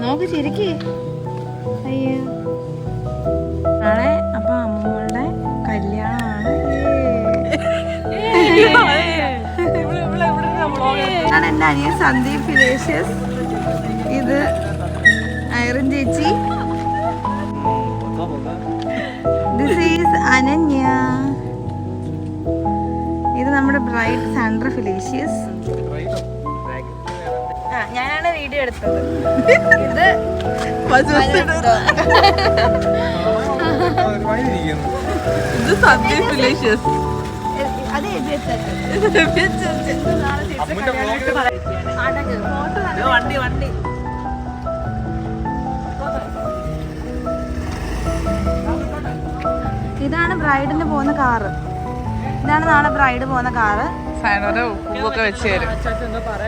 നോക്ക് ശരിക്ക്. അയ്യോ നാളെ അപ്പൊ അമ്മൂടെ കല്യാണമാണ്. ഞാൻ എൻ്റെ അനിയൻ സന്ദീപ് ഫിലേഷ്യസ്, ഇത് ഐറിൻ ചേച്ചി, ദിസ് ഈസ് അനന്യ, ഇത് നമ്മുടെ ബ്രൈഡ് സാൻഡ്ര ഫിലേഷ്യസ്. ഞാനാണ് വീഡിയോ എടുത്തത്. ഇത് ഇത് സന്ദീപ് ഫിലേഷ്യസ്. അത് വണ്ടി വണ്ടി ഇതാണ് ബ്രൈഡിന് പോകുന്ന കാറ്. ഇതാണ് നാളെ ബ്രൈഡ് പോകുന്ന കാറ്. പൂവൊക്കെ വെച്ച് തരും.